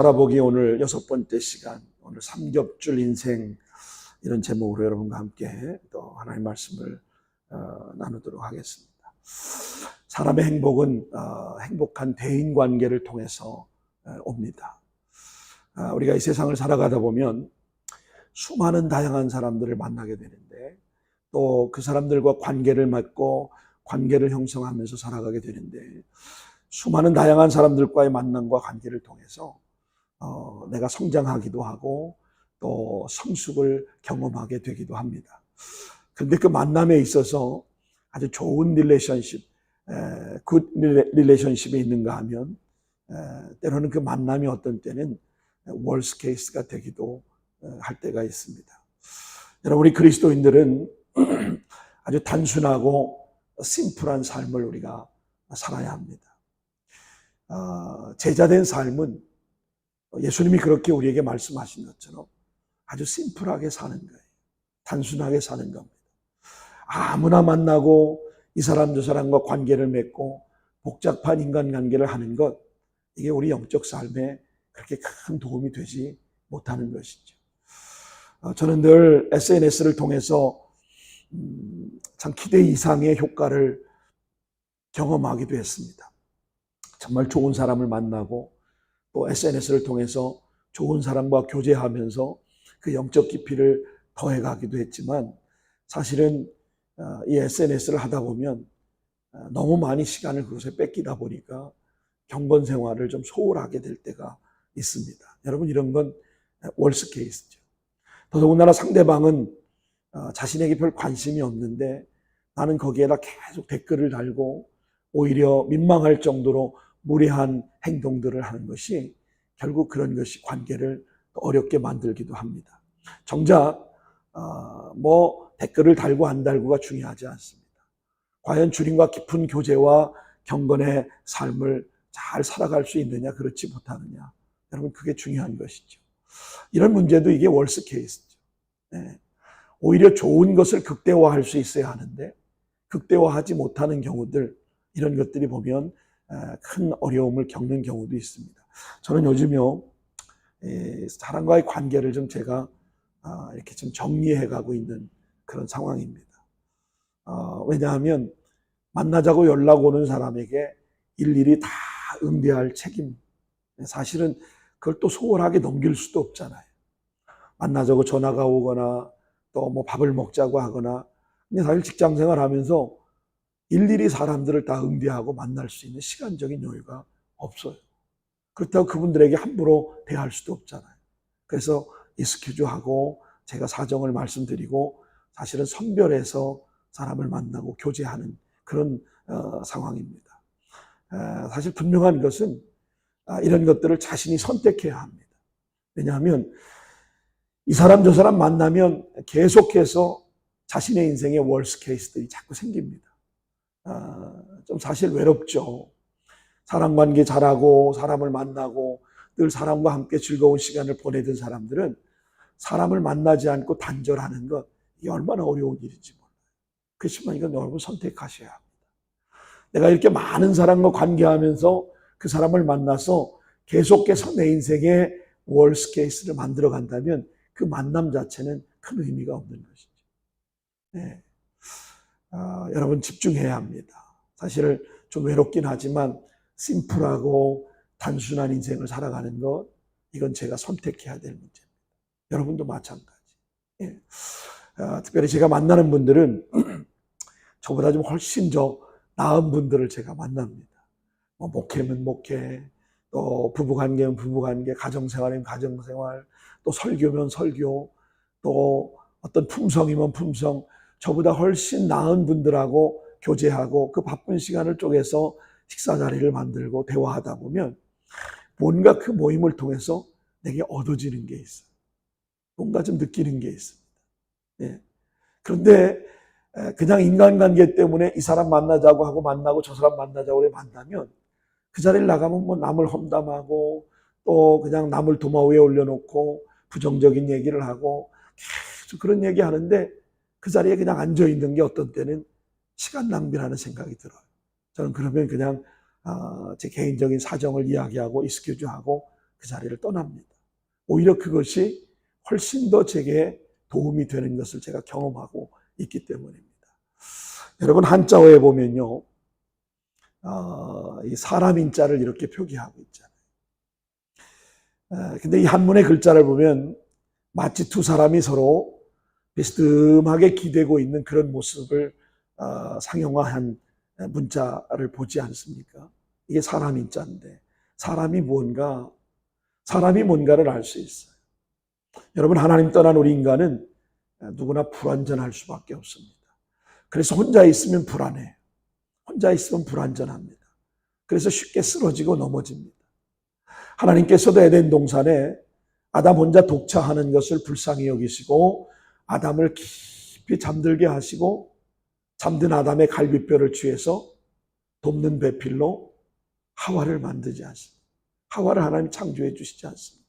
바라보기 오늘 6번째 시간, 오늘 삼겹줄 인생 이런 제목으로 여러분과 함께 또 하나님의 말씀을 나누도록 하겠습니다. 사람의 행복은 행복한 대인관계를 통해서 옵니다. 우리가 이 세상을 살아가다 보면 수많은 다양한 사람들을 만나게 되는데 또 그 사람들과 관계를 맺고 관계를 형성하면서 살아가게 되는데 수많은 다양한 사람들과의 만남과 관계를 통해서 내가 성장하기도 하고 또 성숙을 경험하게 되기도 합니다. 그런데 그 만남에 있어서 아주 좋은 릴레이션십, 굿 릴레이션십이 있는가 하면 때로는 그 만남이 어떤 때는 월스 케이스가 되기도 할 때가 있습니다. 여러분, 우리 그리스도인들은 아주 단순하고 심플한 삶을 우리가 살아야 합니다. 제자된 삶은 예수님이 그렇게 우리에게 말씀하신 것처럼 아주 심플하게 사는 거예요. 단순하게 사는 겁니다. 아무나 만나고 이 사람 저 사람과 관계를 맺고 복잡한 인간관계를 하는 것, 이게 우리 영적 삶에 그렇게 큰 도움이 되지 못하는 것이죠. 저는 늘 SNS를 통해서 참 기대 이상의 효과를 경험하기도 했습니다. 정말 좋은 사람을 만나고 또 SNS를 통해서 좋은 사람과 교제하면서 그 영적 깊이를 더해가기도 했지만 사실은 이 SNS를 하다 보면 너무 많이 시간을 그것에 뺏기다 보니까 경건 생활을 좀 소홀하게 될 때가 있습니다. 여러분, 이런 건 월스 케이스죠. 더더군다나 상대방은 자신에게 별 관심이 없는데 나는 거기에다 계속 댓글을 달고 오히려 민망할 정도로 무례한 행동들을 하는 것이 결국 그런 것이 관계를 어렵게 만들기도 합니다. 정작 댓글을 달고 안 달고가 중요하지 않습니다. 과연 주님과 깊은 교제와 경건의 삶을 잘 살아갈 수 있느냐 그렇지 못하느냐, 여러분, 그게 중요한 것이죠. 이런 문제도 이게 월스 케이스죠. 오히려 좋은 것을 극대화할 수 있어야 하는데 극대화하지 못하는 경우들, 이런 것들이 보면 큰 어려움을 겪는 경우도 있습니다. 저는 요즘요, 사람과의 관계를 좀 제가 이렇게 좀 정리해 가고 있는 그런 상황입니다. 왜냐하면 만나자고 연락 오는 사람에게 일일이 다 응대할 책임, 사실은 그걸 또 소홀하게 넘길 수도 없잖아요. 만나자고 전화가 오거나 또 밥을 먹자고 하거나, 근데 사실 직장 생활하면서 일일이 사람들을 다 응대하고 만날 수 있는 시간적인 여유가 없어요. 그렇다고 그분들에게 함부로 대할 수도 없잖아요. 그래서 익스큐즈하고 제가 사정을 말씀드리고 사실은 선별해서 사람을 만나고 교제하는 그런 상황입니다. 사실 분명한 것은 이런 것들을 자신이 선택해야 합니다. 왜냐하면 이 사람 저 사람 만나면 계속해서 자신의 인생의 월스 케이스들이 자꾸 생깁니다. 좀 사실 외롭죠. 사람 관계 잘하고 사람을 만나고 늘 사람과 함께 즐거운 시간을 보내던 사람들은 사람을 만나지 않고 단절하는 것, 이게 얼마나 어려운 일인지 몰라요. 그렇지만 이건 여러분 선택하셔야 합니다. 내가 이렇게 많은 사람과 관계하면서 그 사람을 만나서 계속해서 내 인생의 월스 케이스를 만들어 간다면 그 만남 자체는 큰 의미가 없는 것이죠. 네. 여러분, 집중해야 합니다. 사실 좀 외롭긴 하지만 심플하고 단순한 인생을 살아가는 것, 이건 제가 선택해야 될 문제입니다. 여러분도 마찬가지. 예. 특별히 제가 만나는 분들은 저보다 좀 훨씬 더 나은 분들을 제가 만납니다. 목회면 목회, 또 부부관계면 부부관계, 가정생활이면 가정생활, 또 설교면 설교, 또 어떤 품성이면 품성, 저보다 훨씬 나은 분들하고 교제하고 그 바쁜 시간을 쪼개서 식사 자리를 만들고 대화하다 보면 뭔가 그 모임을 통해서 내게 얻어지는 게 있어요. 뭔가 좀 느끼는 게 있습니다. 예. 그런데 그냥 인간관계 때문에 이 사람 만나자고 하고 만나고 저 사람 만나자고 만나면 그 자리를 나가면 남을 험담하고 또 그냥 남을 도마 위에 올려놓고 부정적인 얘기를 하고 계속 그런 얘기 하는데 그 자리에 그냥 앉아있는 게 어떤 때는 시간 낭비라는 생각이 들어요. 저는 그러면 그냥 제 개인적인 사정을 이야기하고 익스큐즈하고 그 자리를 떠납니다. 오히려 그것이 훨씬 더 제게 도움이 되는 것을 제가 경험하고 있기 때문입니다. 여러분, 한자어에 보면요, 이 사람 인자를 이렇게 표기하고 있잖아요. 근데 이 한문의 글자를 보면 마치 두 사람이 서로 비스듬하게 기대고 있는 그런 모습을 상용화한 문자를 보지 않습니까? 이게 사람 인자인데 사람이 뭔가를 알 수 있어요. 여러분, 하나님 떠난 우리 인간은 누구나 불완전할 수밖에 없습니다. 그래서 혼자 있으면 불안해요. 혼자 있으면 불완전합니다. 그래서 쉽게 쓰러지고 넘어집니다. 하나님께서도 에덴 동산에 아담 혼자 독차하는 것을 불쌍히 여기시고 아담을 깊이 잠들게 하시고 잠든 아담의 갈비뼈를 취해서 돕는 배필로 하와를 만들지 않습니다. 하와를 하나님 창조해 주시지 않습니다.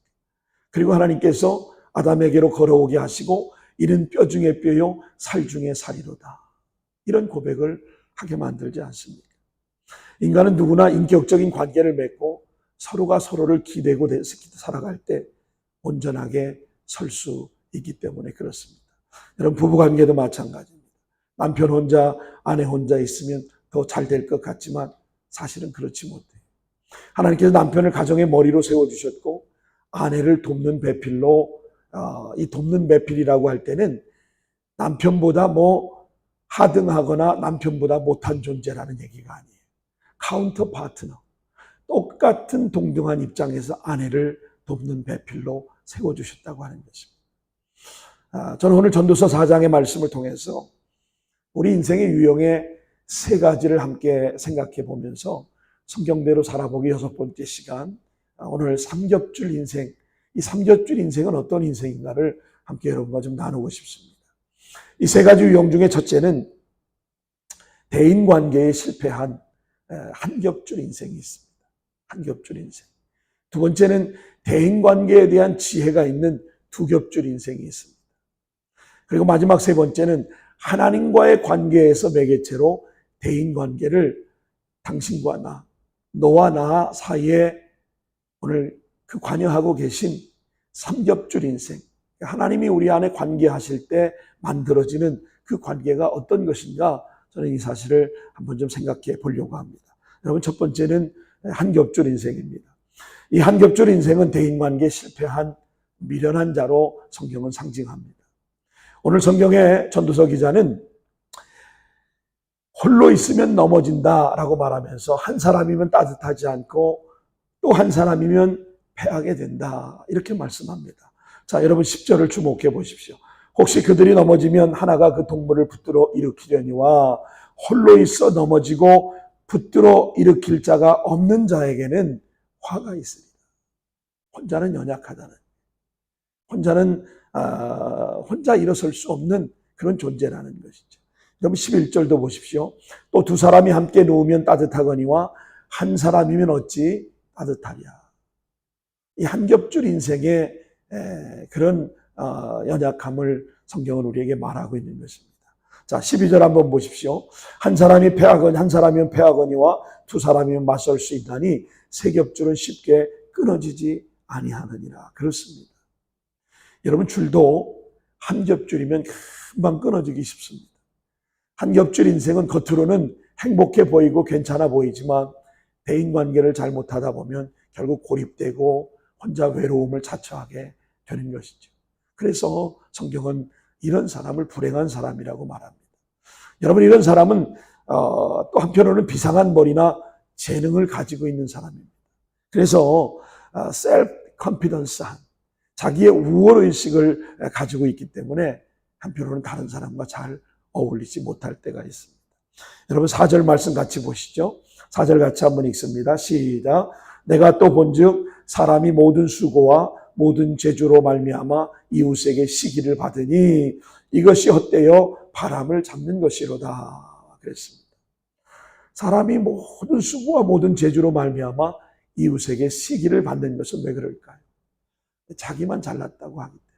그리고 하나님께서 아담에게로 걸어오게 하시고 이는 뼈 중에 뼈요 살 중에 살이로다. 이런 고백을 하게 만들지 않습니까? 인간은 누구나 인격적인 관계를 맺고 서로가 서로를 기대고 살아갈 때 온전하게 설 수 있기 때문에 그렇습니다. 여러분, 부부관계도 마찬가지입니다. 남편 혼자, 아내 혼자 있으면 더 잘 될 것 같지만 사실은 그렇지 못해요. 하나님께서 남편을 가정의 머리로 세워주셨고 아내를 돕는 배필로, 이 돕는 배필이라고 할 때는 남편보다 하등하거나 남편보다 못한 존재라는 얘기가 아니에요. 카운터 파트너, 똑같은 동등한 입장에서 아내를 돕는 배필로 세워주셨다고 하는 것입니다. 저는 오늘 전도서 4장의 말씀을 통해서 우리 인생의 유형의 세 가지를 함께 생각해 보면서 성경대로 살아보기 6번째 시간, 오늘 삼겹줄 인생, 이 삼겹줄 인생은 어떤 인생인가를 함께 여러분과 좀 나누고 싶습니다. 이 세 가지 유형 중에 첫째는 대인관계에 실패한 한겹줄 인생이 있습니다. 한겹줄 인생. 두 번째는 대인관계에 대한 지혜가 있는 두겹줄 인생이 있습니다. 그리고 마지막 세 번째는 하나님과의 관계에서 매개체로 대인관계를 당신과 나, 너와 나 사이에 오늘 그 관여하고 계신 삼겹줄 인생, 하나님이 우리 안에 관계하실 때 만들어지는 그 관계가 어떤 것인가, 저는 이 사실을 한번 좀 생각해 보려고 합니다. 여러분, 첫 번째는 한겹줄 인생입니다. 이 한겹줄 인생은 대인관계에 실패한 미련한 자로 성경은 상징합니다. 오늘 성경의 전도서 기자는 홀로 있으면 넘어진다라고 말하면서 한 사람이면 따뜻하지 않고 또 한 사람이면 패하게 된다, 이렇게 말씀합니다. 자, 여러분 10절을 주목해 보십시오. 혹시 그들이 넘어지면 하나가 그 동물을 붙들어 일으키려니와 홀로 있어 넘어지고 붙들어 일으킬 자가 없는 자에게는 화가 있으리라. 혼자는 연약하다는, 혼자는 혼자 일어설 수 없는 그런 존재라는 것이죠. 그럼 11절도 보십시오. 또 두 사람이 함께 누우면 따뜻하거니와 한 사람이면 어찌 따뜻하랴. 이 한겹줄 인생의 그런 연약함을 성경은 우리에게 말하고 있는 것입니다. 자, 12절 한번 보십시오. 한 사람이 패하거니 한 사람이면 패하거니와 두 사람이면 맞설 수 있나니 세 겹줄은 쉽게 끊어지지 아니하느니라. 그렇습니다. 여러분, 줄도 한 겹줄이면 금방 끊어지기 쉽습니다. 한 겹줄 인생은 겉으로는 행복해 보이고 괜찮아 보이지만 대인관계를 잘못하다 보면 결국 고립되고 혼자 외로움을 자처하게 되는 것이죠. 그래서 성경은 이런 사람을 불행한 사람이라고 말합니다. 여러분, 이런 사람은 또 한편으로는 비상한 머리나 재능을 가지고 있는 사람입니다. 그래서 셀프 컨피던스한, 자기의 우월의식을 가지고 있기 때문에 한편으로는 다른 사람과 잘 어울리지 못할 때가 있습니다. 여러분, 4절 말씀 같이 보시죠. 4절 같이 한번 읽습니다. 시작. 내가 또 본즉 사람이 모든 수고와 모든 재주로 말미암아 이웃에게 시기를 받으니 이것이 헛되어 바람을 잡는 것이로다. 그랬습니다. 사람이 모든 수고와 모든 재주로 말미암아 이웃에게 시기를 받는 것은 왜 그럴까요? 자기만 잘났다고 하기 때문에,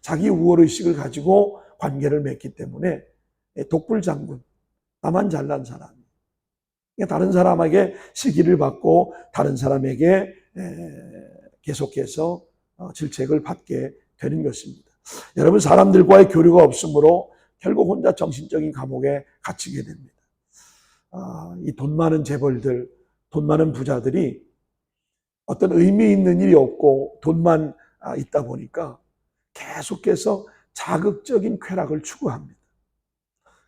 자기 우월의식을 가지고 관계를 맺기 때문에 독불장군, 나만 잘난 사람, 다른 사람에게 시기를 받고 다른 사람에게 계속해서 질책을 받게 되는 것입니다. 여러분, 사람들과의 교류가 없으므로 결국 혼자 정신적인 감옥에 갇히게 됩니다. 이 돈 많은 재벌들, 돈 많은 부자들이 어떤 의미 있는 일이 없고 돈만 있다 보니까 계속해서 자극적인 쾌락을 추구합니다.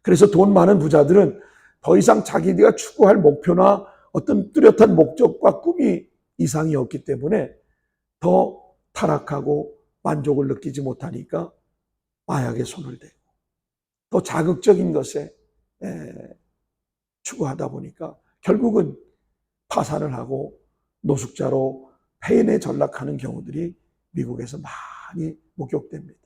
그래서 돈 많은 부자들은 더 이상 자기가 추구할 목표나 어떤 뚜렷한 목적과 꿈이 이상이 없기 때문에 더 타락하고 만족을 느끼지 못하니까 마약에 손을 대고 더 자극적인 것에 추구하다 보니까 결국은 파산을 하고 노숙자로 폐인에 전락하는 경우들이 미국에서 많이 목격됩니다.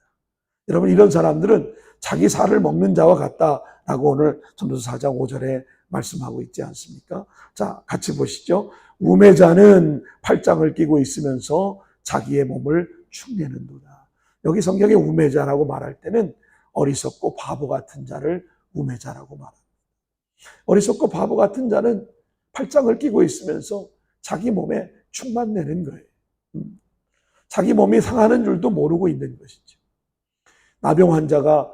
여러분, 이런 사람들은 자기 살을 먹는 자와 같다라고 오늘 전도서 4장 5절에 말씀하고 있지 않습니까? 자, 같이 보시죠. 우매자는 팔짱을 끼고 있으면서 자기의 몸을 축내는도다. 여기 성경에 우매자라고 말할 때는 어리석고 바보 같은 자를 우매자라고 말합니다. 어리석고 바보 같은 자는 팔짱을 끼고 있으면서 자기 몸에 축만 내는 거예요. 자기 몸이 상하는 줄도 모르고 있는 것이죠. 나병 환자가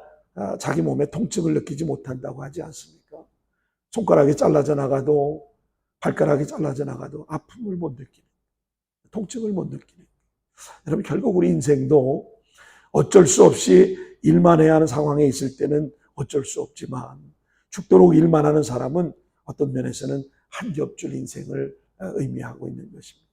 자기 몸에 통증을 느끼지 못한다고 하지 않습니까? 손가락이 잘라져 나가도 발가락이 잘라져 나가도 아픔을 못 느끼는, 통증을 못 느끼는. 여러분, 결국 우리 인생도 어쩔 수 없이 일만 해야 하는 상황에 있을 때는 어쩔 수 없지만 죽도록 일만 하는 사람은 어떤 면에서는 한 겹줄 인생을 의미하고 있는 것입니다.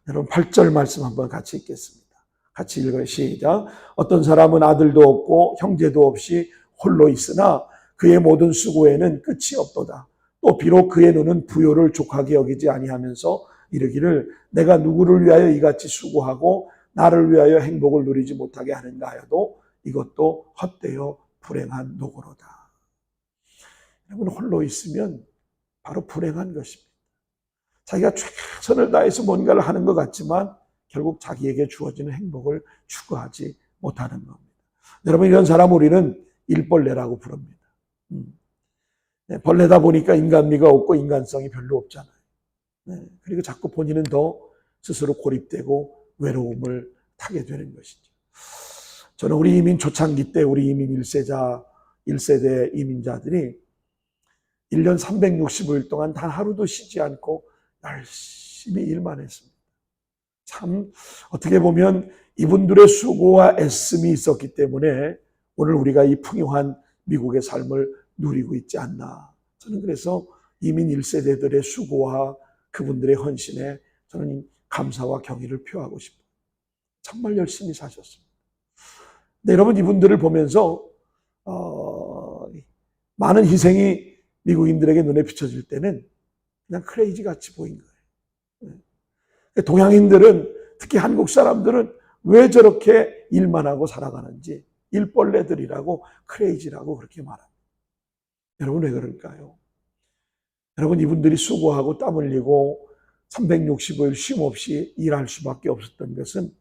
여러분, 8절 말씀 한번 같이 읽겠습니다. 같이 읽어요. 시작. 어떤 사람은 아들도 없고 형제도 없이 홀로 있으나 그의 모든 수고에는 끝이 없도다. 또 비록 그의 눈은 부요를 족하게 여기지 아니하면서 이르기를 내가 누구를 위하여 이같이 수고하고 나를 위하여 행복을 누리지 못하게 하는가 하여도 이것도 헛되어 불행한 노고로다. 여러분, 홀로 있으면 바로 불행한 것입니다. 자기가 최선을 다해서 뭔가를 하는 것 같지만 결국 자기에게 주어지는 행복을 추구하지 못하는 겁니다. 여러분, 이런 사람 우리는 일벌레라고 부릅니다. 벌레다 보니까 인간미가 없고 인간성이 별로 없잖아요. 그리고 자꾸 본인은 더 스스로 고립되고 외로움을 타게 되는 것이죠. 저는 우리 이민 초창기 때 우리 이민 1세대 이민자들이 1년 365일 동안 단 하루도 쉬지 않고 열심히 일만 했습니다. 참 어떻게 보면 이분들의 수고와 애씀이 있었기 때문에 오늘 우리가 이 풍요한 미국의 삶을 누리고 있지 않나. 저는 그래서 이민 1세대들의 수고와 그분들의 헌신에 저는 감사와 경의를 표하고 싶어요. 정말 열심히 사셨습니다. 근데 여러분, 이분들을 보면서 많은 희생이 미국인들에게 눈에 비춰질 때는 그냥 크레이지 같이 보인 거예요. 동양인들은, 특히 한국 사람들은 왜 저렇게 일만 하고 살아가는지 일벌레들이라고 크레이지라고 그렇게 말합니다. 여러분, 왜 그럴까요? 여러분, 이분들이 수고하고 땀 흘리고 365일 쉼 없이 일할 수밖에 없었던 것은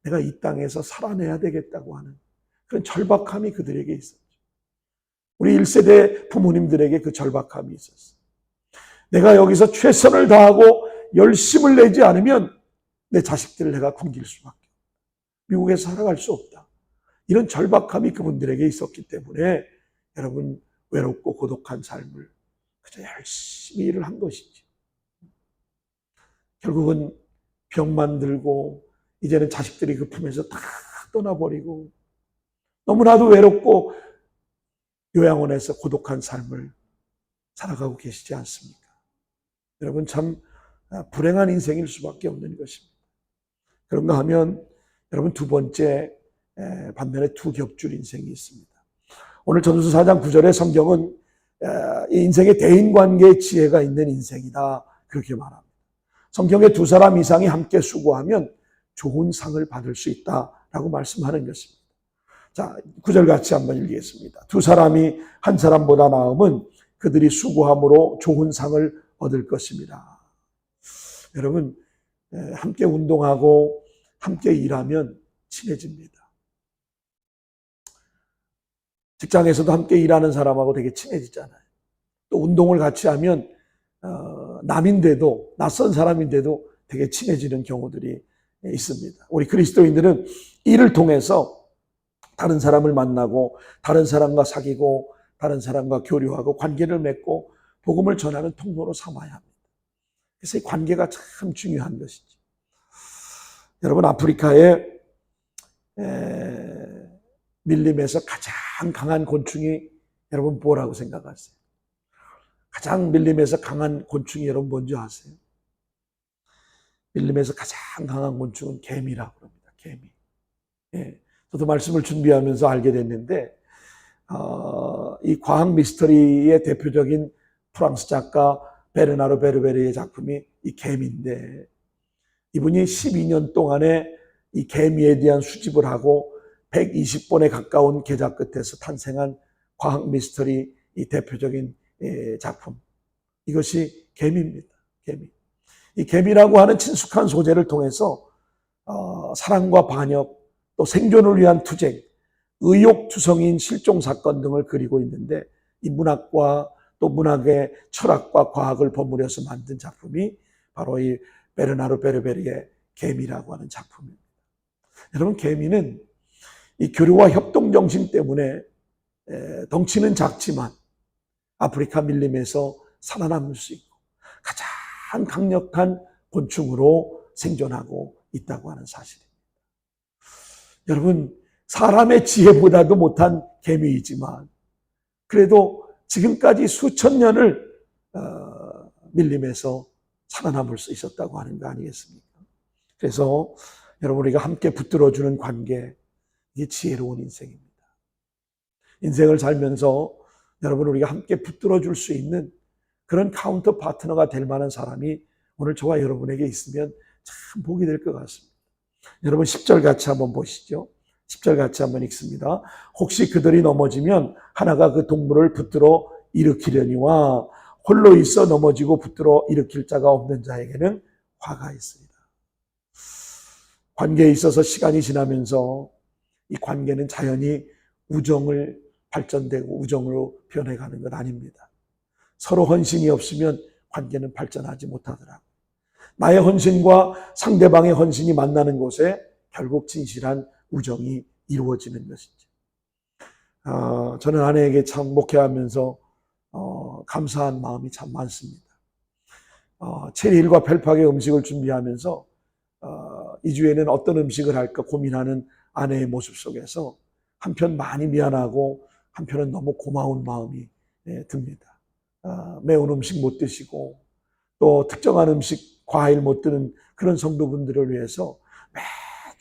내가 이 땅에서 살아내야 되겠다고 하는 그런 절박함이 그들에게 있었죠. 우리 1세대 부모님들에게 그 절박함이 있었어요. 내가 여기서 최선을 다하고 열심을 내지 않으면 내 자식들을 내가 굶길 수밖에 없다. 미국에서 살아갈 수 없다. 이런 절박함이 그분들에게 있었기 때문에 여러분, 외롭고 고독한 삶을 그저 열심히 일을 한 것이지. 결국은 병만 들고 이제는 자식들이 그 품에서 다 떠나버리고 너무나도 외롭고 요양원에서 고독한 삶을 살아가고 계시지 않습니까? 여러분, 참 불행한 인생일 수밖에 없는 것입니다. 그런가 하면 여러분, 두 번째 반면에 두 겹줄 인생이 있습니다. 오늘 전도서 4장 9절의 성경은 이 인생의 대인관계의 지혜가 있는 인생이다, 그렇게 말합니다. 성경에 두 사람 이상이 함께 수고하면 좋은 상을 받을 수 있다라고 말씀하는 것입니다. 자, 9절 같이 한번 읽겠습니다. 두 사람이 한 사람보다 나음은 그들이 수고함으로 좋은 상을 얻을 것입니다. 여러분, 함께 운동하고 함께 일하면 친해집니다. 직장에서도 함께 일하는 사람하고 되게 친해지잖아요. 또 운동을 같이 하면 남인데도, 낯선 사람인데도 되게 친해지는 경우들이 있습니다. 우리 그리스도인들은 이를 통해서 다른 사람을 만나고 다른 사람과 사귀고 다른 사람과 교류하고 관계를 맺고 복음을 전하는 통로로 삼아야 합니다. 그래서 이 관계가 참 중요한 것이죠. 여러분, 아프리카에 밀림에서 가장 강한 곤충이 여러분 뭐라고 생각하세요? 가장 밀림에서 강한 곤충이 여러분 뭔지 아세요? 밀림에서 가장 강한 곤충은 개미라고 합니다. 개미. 예, 저도 말씀을 준비하면서 알게 됐는데 이 과학 미스터리의 대표적인 프랑스 작가 베르나르 베르베르의 작품이 이 개미인데, 이분이 12년 동안에 이 개미에 대한 수집을 하고 120번에 가까운 계작 끝에서 탄생한 과학 미스터리 이 대표적인 작품. 이것이 개미입니다. 개미. 이 개미라고 하는 친숙한 소재를 통해서 사랑과 반역, 또 생존을 위한 투쟁, 의욕투성인 실종 사건 등을 그리고 있는데, 이 문학과 또 문학의 철학과 과학을 버무려서 만든 작품이 바로 이 베르나르 베르베르의 개미라고 하는 작품입니다. 여러분, 개미는 이 교류와 협동 정신 때문에 덩치는 작지만 아프리카 밀림에서 살아남을 수 있고 가장 강력한 곤충으로 생존하고 있다고 하는 사실입니다. 여러분, 사람의 지혜보다도 못한 개미이지만 그래도 지금까지 수천 년을 밀림에서 살아남을 수 있었다고 하는 거 아니겠습니까? 그래서 여러분, 우리가 함께 붙들어주는 관계, 이게 지혜로운 인생입니다. 인생을 살면서 여러분, 우리가 함께 붙들어줄 수 있는 그런 카운터 파트너가 될 만한 사람이 오늘 저와 여러분에게 있으면 참 복이 될 것 같습니다. 여러분, 10절 같이 한번 보시죠. 10절 같이 한번 읽습니다. 혹시 그들이 넘어지면 하나가 그 동물을 붙들어 일으키려니와 홀로 있어 넘어지고 붙들어 일으킬 자가 없는 자에게는 화가 있습니다. 관계에 있어서 시간이 지나면서 이 관계는 자연히 우정을 발전되고 우정으로 변해가는 건 아닙니다. 서로 헌신이 없으면 관계는 발전하지 못하더라고요. 나의 헌신과 상대방의 헌신이 만나는 곳에 결국 진실한 우정이 이루어지는 것이죠. 저는 아내에게 참 목회하면서 감사한 마음이 참 많습니다. 체리힐과 펠팍의 음식을 준비하면서 이 주에는 어떤 음식을 할까 고민하는 아내의 모습 속에서 한편 많이 미안하고 한편은 너무 고마운 마음이 듭니다. 매운 음식 못 드시고 또 특정한 음식, 과일 못 드는 그런 성도분들을 위해서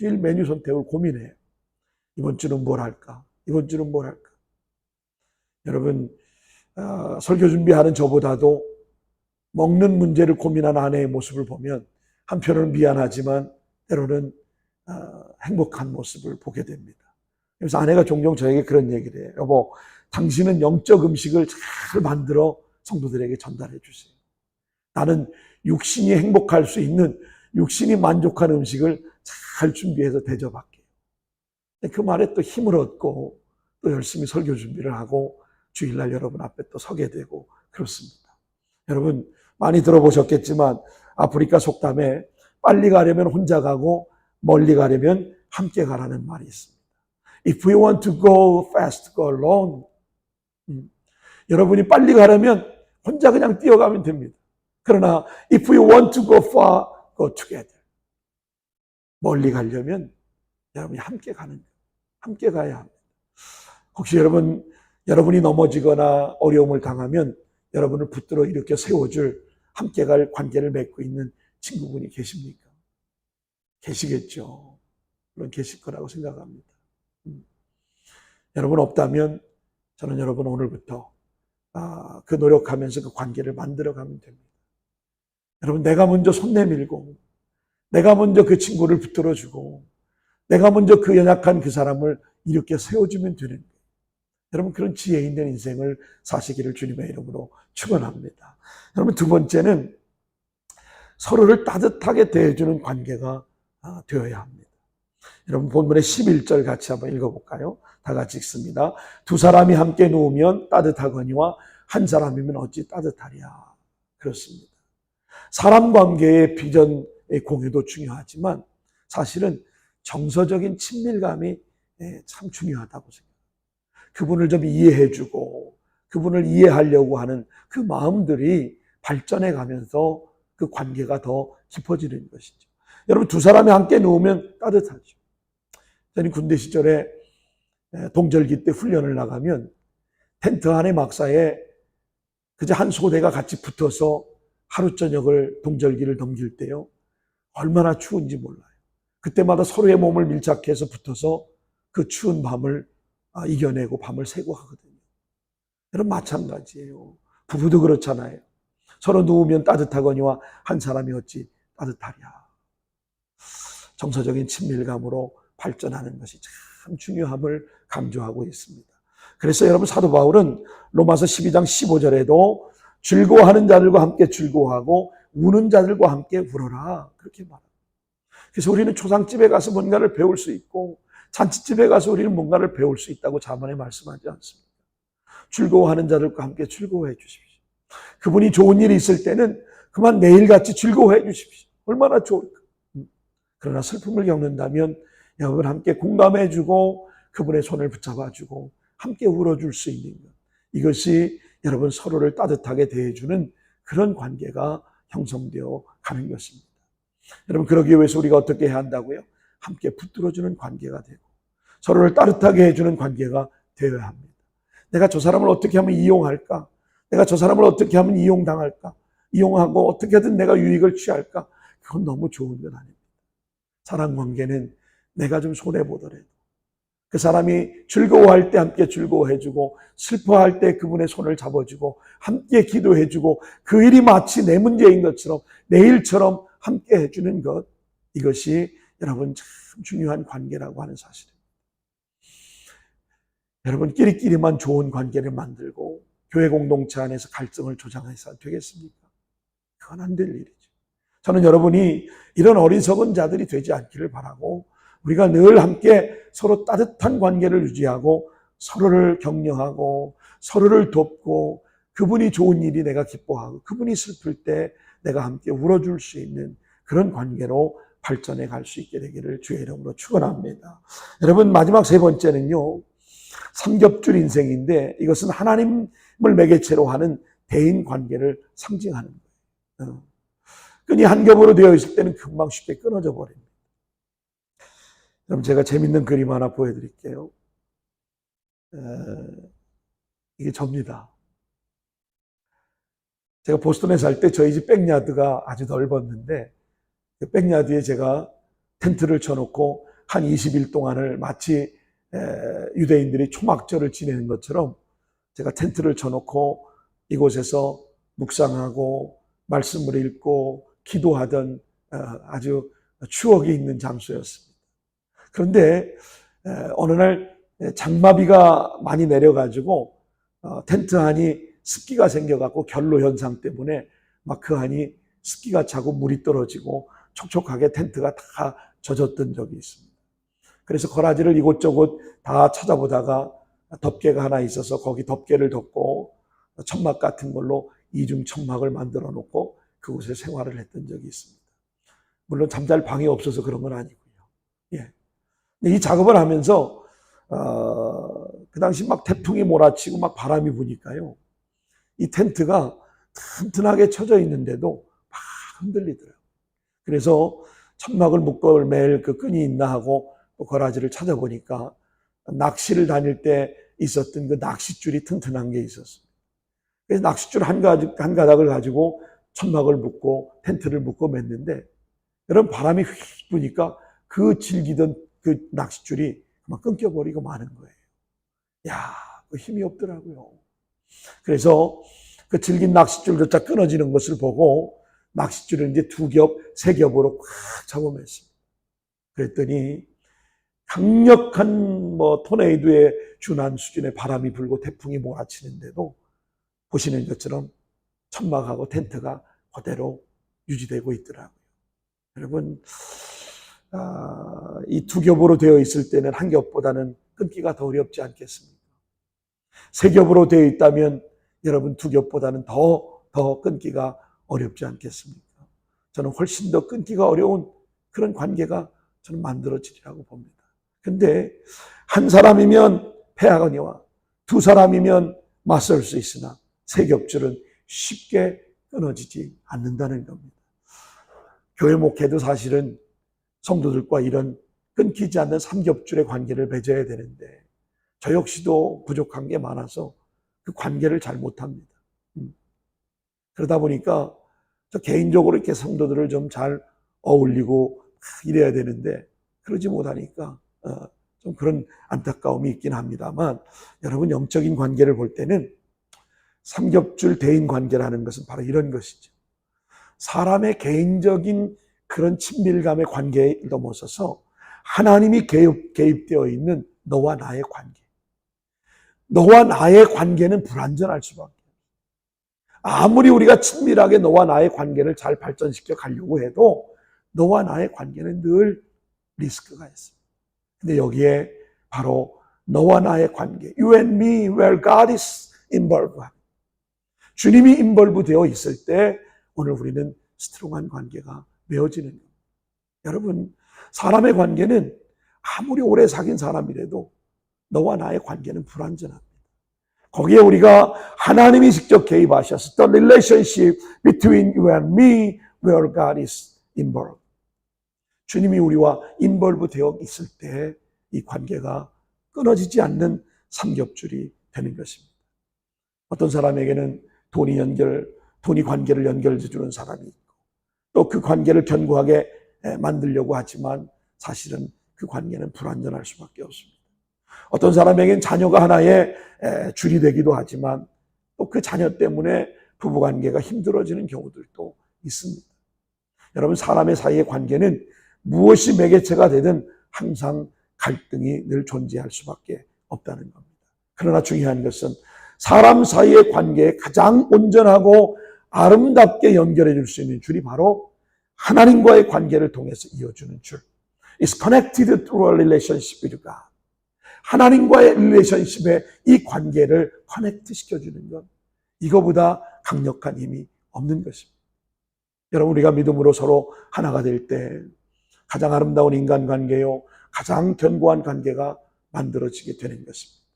매일 메뉴 선택을 고민해요. 이번 주는 뭘 할까? 이번 주는 뭘 할까? 여러분, 설교 준비하는 저보다도 먹는 문제를 고민하는 아내의 모습을 보면 한편으로는 미안하지만 때로는 행복한 모습을 보게 됩니다. 그래서 아내가 종종 저에게 그런 얘기를 해요. 여보, 당신은 영적 음식을 잘 만들어 성도들에게 전달해 주세요. 나는 육신이 행복할 수 있는, 육신이 만족한 음식을 잘 준비해서 대접할게요. 그 말에 또 힘을 얻고 또 열심히 설교 준비를 하고 주일날 여러분 앞에 또 서게 되고 그렇습니다. 여러분, 많이 들어보셨겠지만 아프리카 속담에 빨리 가려면 혼자 가고 멀리 가려면 함께 가라는 말이 있습니다. If we want to go fast, go alone. 여러분이 빨리 가려면 혼자 그냥 뛰어가면 됩니다. 그러나 if we want to go far, go together. 멀리 가려면 여러분이 함께 가는 거예요. 함께 가야 합니다. 혹시 여러분이 넘어지거나 어려움을 당하면 여러분을 붙들어 일으켜 세워줄 함께 갈 관계를 맺고 있는 친구분이 계십니까? 계시겠죠. 물론 계실 거라고 생각합니다. 여러분 없다면 저는 여러분 오늘부터 그 노력하면서 그 관계를 만들어가면 됩니다. 여러분, 내가 먼저 손 내밀고 내가 먼저 그 친구를 붙들어주고 내가 먼저 그 연약한 그 사람을 일으켜 세워주면 되는 거예요. 여러분, 그런 지혜 있는 인생을 사시기를 주님의 이름으로 축원합니다. 여러분, 두 번째는 서로를 따뜻하게 대해주는 관계가 되어야 합니다. 여러분, 본문의 11절 같이 한번 읽어볼까요? 다 같이 읽습니다. 두 사람이 함께 누우면 따뜻하거니와 한 사람이면 어찌 따뜻하랴. 그렇습니다. 사람 관계의 비전의 공유도 중요하지만 사실은 정서적인 친밀감이 참 중요하다고 생각합니다. 그분을 좀 이해해주고 그분을 이해하려고 하는 그 마음들이 발전해 가면서 그 관계가 더 깊어지는 것이죠. 여러분, 두 사람이 함께 누우면 따뜻하죠. 저는 군대 시절에 동절기 때 훈련을 나가면 텐트 안에 막사에 그저 한 소대가 같이 붙어서 하루 저녁을 동절기를 넘길 때요, 얼마나 추운지 몰라요. 그때마다 서로의 몸을 밀착해서 붙어서 그 추운 밤을 이겨내고 밤을 새고 하거든요. 여러분, 마찬가지예요. 부부도 그렇잖아요. 서로 누우면 따뜻하거니와 한 사람이 어찌 따뜻하랴. 정서적인 친밀감으로 발전하는 것이 참 중요함을 강조하고 있습니다. 그래서 여러분, 사도 바울은 로마서 12장 15절에도 즐거워하는 자들과 함께 즐거워하고 우는 자들과 함께 울어라, 그렇게 말합니다. 그래서 우리는 초상집에 가서 뭔가를 배울 수 있고 잔치집에 가서 우리는 뭔가를 배울 수 있다고 자문에 말씀하지 않습니다. 즐거워하는 자들과 함께 즐거워해 주십시오. 그분이 좋은 일이 있을 때는 그만 매일같이 즐거워해 주십시오. 얼마나 좋을까. 그러나 슬픔을 겪는다면 여러분 함께 공감해 주고 그분의 손을 붙잡아 주고 함께 울어줄 수 있는 것, 이것이 여러분 서로를 따뜻하게 대해주는 그런 관계가 형성되어 가는 것입니다. 여러분, 그러기 위해서 우리가 어떻게 해야 한다고요? 함께 붙들어주는 관계가 되고 서로를 따뜻하게 해주는 관계가 되어야 합니다. 내가 저 사람을 어떻게 하면 이용할까? 내가 저 사람을 어떻게 하면 이용당할까? 이용하고 어떻게든 내가 유익을 취할까? 그건 너무 좋은 건 아닙니다. 사랑관계는 내가 좀 손해보더라도 그 사람이 즐거워할 때 함께 즐거워해주고 슬퍼할 때 그분의 손을 잡아주고 함께 기도해주고 그 일이 마치 내 문제인 것처럼 내 일처럼 함께 해주는 것, 이것이 여러분 참 중요한 관계라고 하는 사실입니다. 여러분, 끼리끼리만 좋은 관계를 만들고 교회 공동체 안에서 갈등을 조장해서 되겠습니까? 그건 안 될 일이죠. 저는 여러분이 이런 어리석은 자들이 되지 않기를 바라고 우리가 늘 함께 서로 따뜻한 관계를 유지하고 서로를 격려하고 서로를 돕고 그분이 좋은 일이 내가 기뻐하고 그분이 슬플 때 내가 함께 울어줄 수 있는 그런 관계로 발전해 갈 수 있게 되기를 주의 이름으로 축원합니다. 여러분, 마지막 세 번째는요, 삼겹줄 인생인데 이것은 하나님을 매개체로 하는 대인 관계를 상징하는 거예요. 끈이 한 겹으로 되어 있을 때는 금방 쉽게 끊어져 버립니다. 그럼 제가 재밌는 그림 하나 보여드릴게요. 이게 접니다. 제가 보스턴에 살 때 저희 집 백야드가 아주 넓었는데 그 백야드에 제가 텐트를 쳐놓고 한 20일 동안을 마치 유대인들이 초막절을 지내는 것처럼 제가 텐트를 쳐놓고 이곳에서 묵상하고 말씀을 읽고 기도하던 아주 추억이 있는 장소였습니다. 그런데 어느 날 장마비가 많이 내려가지고 텐트 안이 습기가 생겨갖고 결로 현상 때문에 막 그 안이 습기가 차고 물이 떨어지고 촉촉하게 텐트가 다 젖었던 적이 있습니다. 그래서 거라지를 이곳저곳 다 찾아보다가 덮개가 하나 있어서 거기 덮개를 덮고 천막 같은 걸로 이중 천막을 만들어 놓고 그곳에 생활을 했던 적이 있습니다. 물론 잠잘 방이 없어서 그런 건 아니고요. 예. 이 작업을 하면서 그 당시 막 태풍이 몰아치고 막 바람이 부니까요, 이 텐트가 튼튼하게 쳐져 있는데도 막 흔들리더라고요. 그래서 천막을 묶을 매일 그 끈이 있나 하고 거라지를 찾아보니까 낚시를 다닐 때 있었던 그 낚싯줄이 튼튼한 게 있었어요. 그래서 낚싯줄 한 가닥을 가지고 천막을 묶고 텐트를 묶고 맸는데 여러분, 바람이 휙 부니까 그 질기던 그 낚싯줄이 막 끊겨버리고 마는 거예요. 야, 그 힘이 없더라고요. 그래서 그 질긴 낚싯줄조차 끊어지는 것을 보고 낚싯줄을 이제 2겹, 3겹으로 꽉 잡아맸습니다. 그랬더니 강력한 토네이도에 준한 수준의 바람이 불고 태풍이 몰아치는데도 보시는 것처럼 천막하고 텐트가 그대로 유지되고 있더라고요. 여러분, 이 2겹으로 되어 있을 때는 한 겹보다는 끊기가 더 어렵지 않겠습니까? 3겹으로 되어 있다면 여러분 2겹보다는 더 끊기가 어렵지 않겠습니까? 저는 훨씬 더 끊기가 어려운 그런 관계가 저는 만들어지리라고 봅니다. 근데 한 사람이면 패하거니와 두 사람이면 맞설 수 있으나 세 겹줄은 쉽게 끊어지지 않는다는 겁니다. 교회 목회도 사실은 성도들과 이런 끊기지 않는 삼겹줄의 관계를 맺어야 되는데 저 역시도 부족한 게 많아서 그 관계를 잘 못합니다. 그러다 보니까 저 개인적으로 이렇게 성도들을 좀 잘 어울리고 이래야 되는데 그러지 못하니까 좀 그런 안타까움이 있긴 합니다만 여러분 영적인 관계를 볼 때는 삼겹줄 대인 관계라는 것은 바로 이런 것이죠. 사람의 개인적인 그런 친밀감의 관계에 넘어서서 하나님이 개입되어 있는 너와 나의 관계. 너와 나의 관계는 불완전할 수밖에 없어요. 아무리 우리가 친밀하게 너와 나의 관계를 잘 발전시켜 가려고 해도 너와 나의 관계는 늘 리스크가 있습니다. 근데 여기에 바로 너와 나의 관계, you and me, where God is involved. 주님이 인벌브 되어 있을 때 오늘 우리는 스트롱한 관계가 맺어지는 겁니다. 여러분, 사람의 관계는 아무리 오래 사귄 사람이라도 너와 나의 관계는 불완전합니다. 거기에 우리가 하나님이 직접 개입하셔서 the relationship between you and me where God is involved. 주님이 우리와 인벌브 되어 있을 때 이 관계가 끊어지지 않는 삼겹줄이 되는 것입니다. 어떤 사람에게는 돈이 관계를 연결해 주는 사람이 있고 또 그 관계를 견고하게 만들려고 하지만 사실은 그 관계는 불완전할 수밖에 없습니다. 어떤 사람에게는 자녀가 하나의 줄이 되기도 하지만 또 그 자녀 때문에 부부관계가 힘들어지는 경우들도 있습니다. 여러분, 사람의 사이의 관계는 무엇이 매개체가 되든 항상 갈등이 늘 존재할 수밖에 없다는 겁니다. 그러나 중요한 것은 사람 사이의 관계에 가장 온전하고 아름답게 연결해 줄 수 있는 줄이 바로 하나님과의 관계를 통해서 이어주는 줄. It's connected through a relationship with God. 하나님과의 릴레이션십에 이 관계를 커넥트 시켜주는 것. 이거보다 강력한 힘이 없는 것입니다. 여러분, 우리가 믿음으로 서로 하나가 될 때 가장 아름다운 인간관계요, 가장 견고한 관계가 만들어지게 되는 것입니다.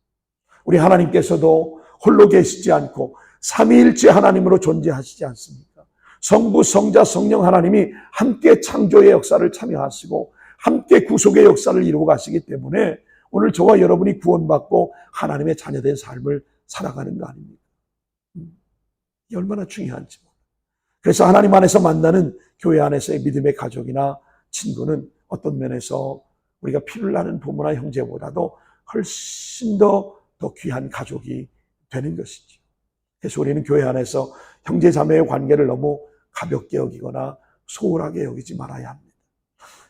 우리 하나님께서도 홀로 계시지 않고 삼위일체 하나님으로 존재하시지 않습니까? 성부, 성자, 성령 하나님이 함께 창조의 역사를 참여하시고 함께 구속의 역사를 이루고 가시기 때문에 오늘 저와 여러분이 구원받고 하나님의 자녀된 삶을 살아가는 거 아닙니까? 이게 얼마나 중요한지. 그래서 하나님 안에서 만나는 교회 안에서의 믿음의 가족이나 친구는 어떤 면에서 우리가 피를 나는 부모나 형제보다도 훨씬 더 귀한 가족이 되는 것이죠. 그래서 우리는 교회 안에서 형제 자매의 관계를 너무 가볍게 여기거나 소홀하게 여기지 말아야 합니다.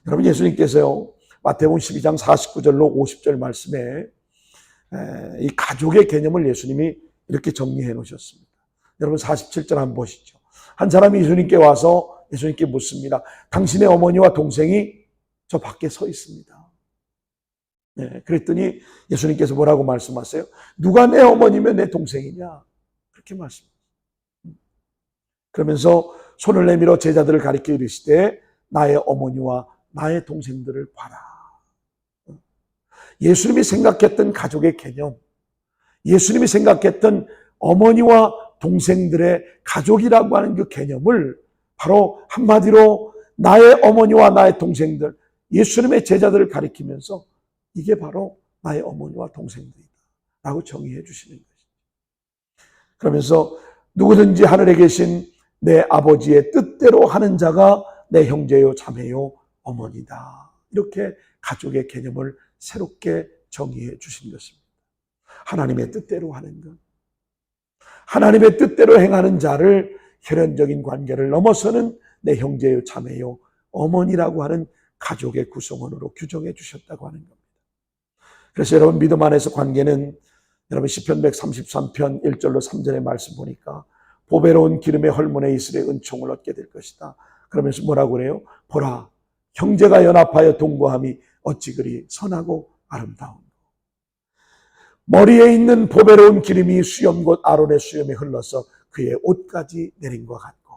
여러분, 예수님께서요, 마태복음 12장 49절로 50절 말씀에 이 가족의 개념을 예수님이 이렇게 정리해 놓으셨습니다. 여러분, 47절 한번 보시죠. 한 사람이 예수님께 와서 예수님께 묻습니다. 당신의 어머니와 동생이 저 밖에 서 있습니다. 네, 그랬더니 예수님께서 뭐라고 말씀하세요? 누가 내 어머니면 내 동생이냐? 그렇게 말씀하세요. 그러면서 손을 내밀어 제자들을 가리켜 이르시되 나의 어머니와 나의 동생들을 봐라. 예수님이 생각했던 가족의 개념, 예수님이 생각했던 어머니와 동생들의 가족이라고 하는 그 개념을 바로 한마디로 나의 어머니와 나의 동생들, 예수님의 제자들을 가리키면서 이게 바로 나의 어머니와 동생들이다 라고 정의해 주시는 것입니다. 그러면서 누구든지 하늘에 계신 내 아버지의 뜻대로 하는 자가 내 형제요 자매요 어머니다. 이렇게 가족의 개념을 새롭게 정의해 주신 것입니다. 하나님의 뜻대로 하는 것. 하나님의 뜻대로 행하는 자를 혈연적인 관계를 넘어서는 내 형제요 자매요 어머니라고 하는 가족의 구성원으로 규정해 주셨다고 하는 겁니다. 그래서 여러분, 믿음 안에서 관계는 여러분 시편 133편 1절로 3절의 말씀 보니까 보배로운 기름의 헐문에 이스라엘 은총을 얻게 될 것이다. 그러면서 뭐라고 그래요? 보라, 형제가 연합하여 동거함이 어찌 그리 선하고 아름다운. 머리에 있는 보배로운 기름이 수염 곧 아론의 수염에 흘러서 그의 옷까지 내린 것 같고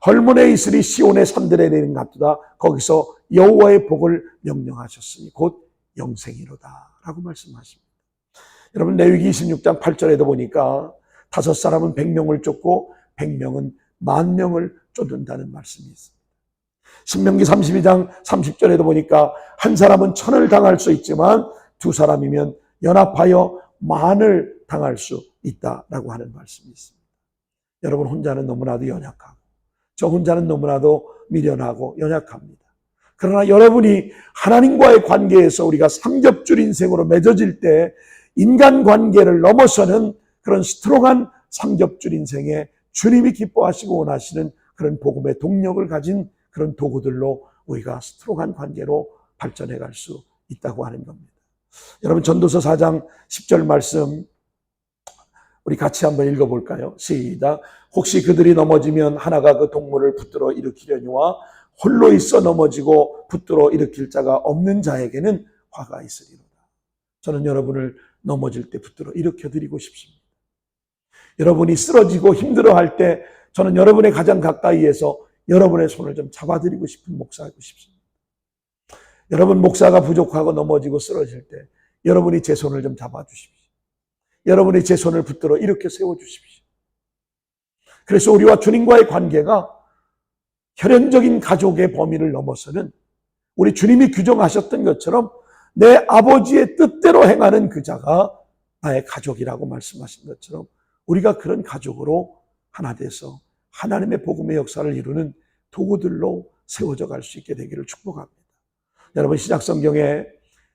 헐몬의 이슬이 시온의 산들에 내린 같도다. 거기서 여호와의 복을 명령하셨으니 곧 영생이로다 라고 말씀하십니다. 여러분 레위기 26장 8절에도 보니까 5사람은 100명을 쫓고 100명은 10,000명을 쫓는다는 말씀이 있습니다. 신명기 32장 30절에도 보니까 한 사람은 1000을 당할 수 있지만 2사람이면 연합하여 10,000을 당할 수 있다라고 하는 말씀이 있습니다. 여러분 혼자는 너무나도 연약하고 저 혼자는 너무나도 미련하고 연약합니다. 그러나 여러분이 하나님과의 관계에서 우리가 삼겹줄 인생으로 맺어질 때 인간관계를 넘어서는 그런 스트롱한 삼겹줄 인생에 주님이 기뻐하시고 원하시는 그런 복음의 동력을 가진 그런 도구들로 우리가 스트롱한 관계로 발전해 갈 수 있다고 하는 겁니다. 여러분 전도서 4장 10절 말씀 우리 같이 한번 읽어볼까요? 시작. 혹시 그들이 넘어지면 하나가 그 동물을 붙들어 일으키려니와 홀로 있어 넘어지고 붙들어 일으킬 자가 없는 자에게는 화가 있으리로다. 저는 여러분을 넘어질 때 붙들어 일으켜드리고 싶습니다. 여러분이 쓰러지고 힘들어할 때 저는 여러분의 가장 가까이에서 여러분의 손을 좀 잡아드리고 싶은 목사이고 싶습니다. 여러분 목사가 부족하고 넘어지고 쓰러질 때 여러분이 제 손을 좀 잡아주십시오. 여러분이 제 손을 붙들어 이렇게 세워주십시오. 그래서 우리와 주님과의 관계가 혈연적인 가족의 범위를 넘어서는 우리 주님이 규정하셨던 것처럼 내 아버지의 뜻대로 행하는 그 자가 나의 가족이라고 말씀하신 것처럼 우리가 그런 가족으로 하나 돼서 하나님의 복음의 역사를 이루는 도구들로 세워져 갈 수 있게 되기를 축복합니다. 여러분 시작성경에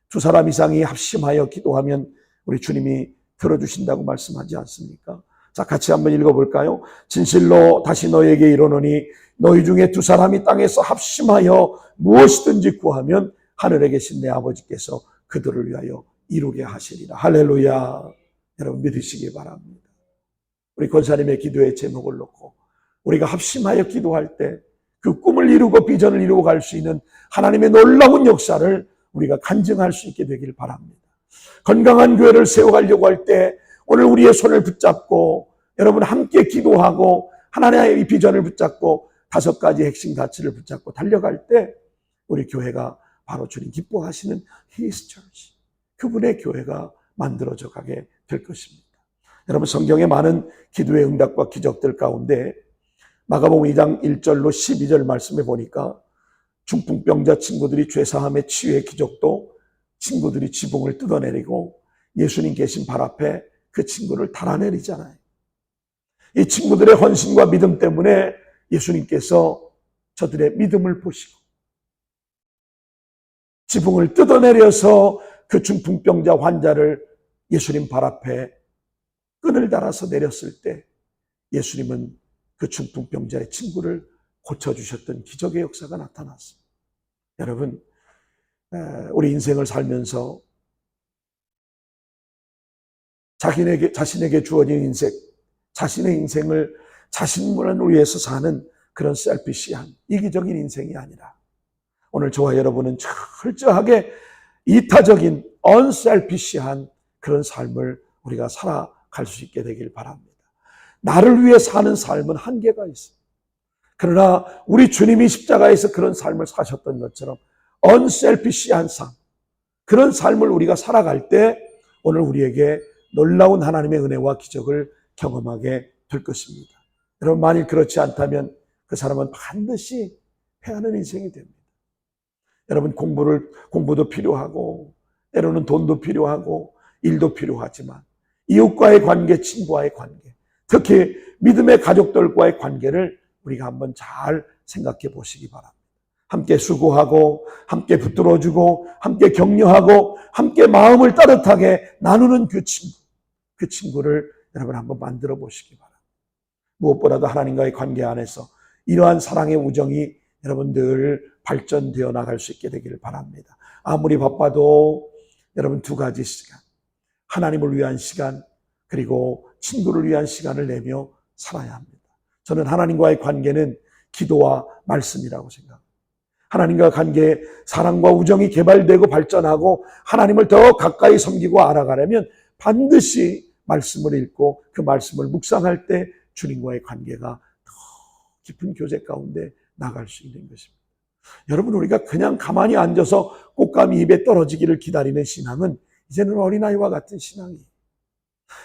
2사람 이상이 합심하여 기도하면 우리 주님이 들어주신다고 말씀하지 않습니까? 자, 같이 한번 읽어볼까요? 진실로 다시 너에게 이르노니 너희 중에 2사람이 땅에서 합심하여 무엇이든지 구하면 하늘에 계신 내 아버지께서 그들을 위하여 이루게 하시리라. 할렐루야. 여러분 믿으시기 바랍니다. 우리 권사님의 기도의 제목을 놓고 우리가 합심하여 기도할 때 그 꿈을 이루고 비전을 이루고 갈 수 있는 하나님의 놀라운 역사를 우리가 간증할 수 있게 되길 바랍니다. 건강한 교회를 세워가려고 할 때 오늘 우리의 손을 붙잡고 여러분 함께 기도하고 하나님의 비전을 붙잡고 5가지 핵심 가치를 붙잡고 달려갈 때 우리 교회가 바로 주님 기뻐하시는 His Church, 그분의 교회가 만들어져 가게 될 것입니다. 여러분 성경의 많은 기도의 응답과 기적들 가운데 마가복음 2장 1절로 12절 말씀에 보니까 중풍병자 친구들이 죄사함의 치유의 기적도 친구들이 지붕을 뜯어내리고 예수님 계신 발 앞에 그 친구를 달아내리잖아요. 이 친구들의 헌신과 믿음 때문에 예수님께서 저들의 믿음을 보시고 지붕을 뜯어내려서 그 중풍병자 환자를 예수님 발 앞에 끈을 달아서 내렸을 때 예수님은 그 중풍병자의 친구를 고쳐주셨던 기적의 역사가 나타났습니다. 여러분 우리 인생을 살면서 자신에게 주어진 인생, 자신의 인생을 자신만을 위해서 사는 그런 셀피시한 이기적인 인생이 아니라 오늘 저와 여러분은 철저하게 이타적인 언셀피시한 그런 삶을 우리가 살아갈 수 있게 되길 바랍니다. 나를 위해 사는 삶은 한계가 있습니다. 그러나 우리 주님이 십자가에서 그런 삶을 사셨던 것처럼 언셀피시한 삶, 그런 삶을 우리가 살아갈 때 오늘 우리에게 놀라운 하나님의 은혜와 기적을 경험하게 될 것입니다. 여러분 만일 그렇지 않다면 그 사람은 반드시 패하는 인생이 됩니다. 여러분 공부도 필요하고 때로는 돈도 필요하고 일도 필요하지만 이웃과의 관계, 친구와의 관계, 특히 믿음의 가족들과의 관계를 우리가 한번 잘 생각해 보시기 바랍니다. 함께 수고하고 함께 붙들어주고 함께 격려하고 함께 마음을 따뜻하게 나누는 그 친구를 여러분 한번 만들어 보시기 바랍니다. 무엇보다도 하나님과의 관계 안에서 이러한 사랑의 우정이 여러분 늘 발전되어 나갈 수 있게 되기를 바랍니다. 아무리 바빠도 여러분 2가지 시간, 하나님을 위한 시간 그리고 친구를 위한 시간을 내며 살아야 합니다. 저는 하나님과의 관계는 기도와 말씀이라고 생각합니다. 하나님과 관계에 사랑과 우정이 개발되고 발전하고 하나님을 더 가까이 섬기고 알아가려면 반드시 말씀을 읽고 그 말씀을 묵상할 때 주님과의 관계가 더 깊은 교제 가운데 나갈 수 있는 것입니다. 여러분, 우리가 그냥 가만히 앉아서 꽃감이 입에 떨어지기를 기다리는 신앙은 이제는 어린아이와 같은 신앙이에요.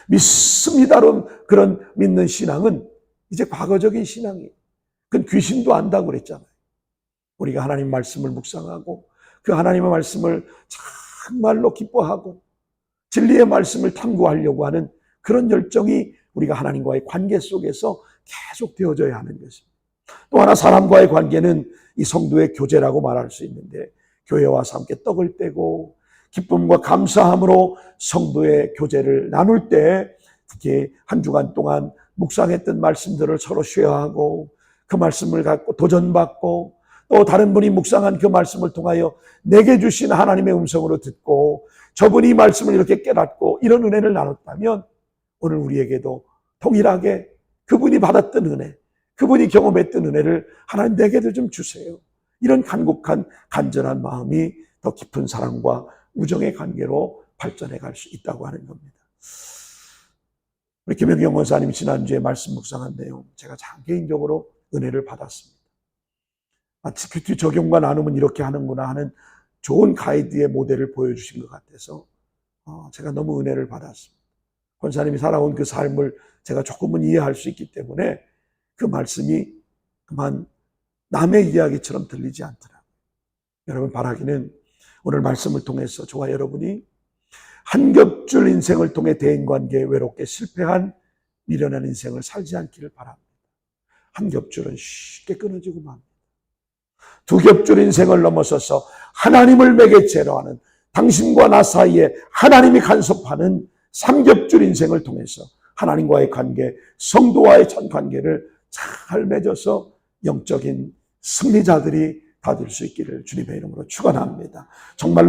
믿습니다로 그런 믿는 신앙은 이제 과거적인 신앙이에요. 그건 귀신도 안다고 그랬잖아요. 우리가 하나님 말씀을 묵상하고 그 하나님의 말씀을 정말로 기뻐하고 진리의 말씀을 탐구하려고 하는 그런 열정이 우리가 하나님과의 관계 속에서 계속 되어져야 하는 것입니다. 또 하나, 사람과의 관계는 이 성도의 교제라고 말할 수 있는데, 교회와 와서 함께 떡을 떼고 기쁨과 감사함으로 성도의 교제를 나눌 때, 특히 한 주간 동안 묵상했던 말씀들을 서로 쉐어하고 그 말씀을 갖고 도전받고 또 다른 분이 묵상한 그 말씀을 통하여 내게 주신 하나님의 음성으로 듣고 저분이 이 말씀을 이렇게 깨닫고 이런 은혜를 나눴다면, 오늘 우리에게도 동일하게 그분이 받았던 은혜, 그분이 경험했던 은혜를 하나님 내게도 좀 주세요. 이런 간곡한 간절한 마음이 더 깊은 사랑과 우정의 관계로 발전해 갈 수 있다고 하는 겁니다. 우리 김영경 원사님 지난주에 말씀 묵상한 내용, 제가 개인적으로 은혜를 받았습니다. 마치 큐티 적용과 나누면 이렇게 하는구나 하는 좋은 가이드의 모델을 보여주신 것 같아서 제가 너무 은혜를 받았습니다. 권사님이 살아온 그 삶을 제가 조금은 이해할 수 있기 때문에 그 말씀이 그만 남의 이야기처럼 들리지 않더라고요. 여러분, 바라기는 오늘 말씀을 통해서 저와 여러분이 한 겹줄 인생을 통해 대인관계에 외롭게 실패한 미련한 인생을 살지 않기를 바랍니다. 한 겹줄은 쉽게 끊어지고 맙니다. 두 겹줄 인생을 넘어서서 하나님을 매개체로 하는, 당신과 나 사이에 하나님이 간섭하는 삼겹줄 인생을 통해서 하나님과의 관계, 성도와의 전 관계를 잘 맺어서 영적인 승리자들이 다 될 수 있기를 주님의 이름으로 축원합니다. 정말로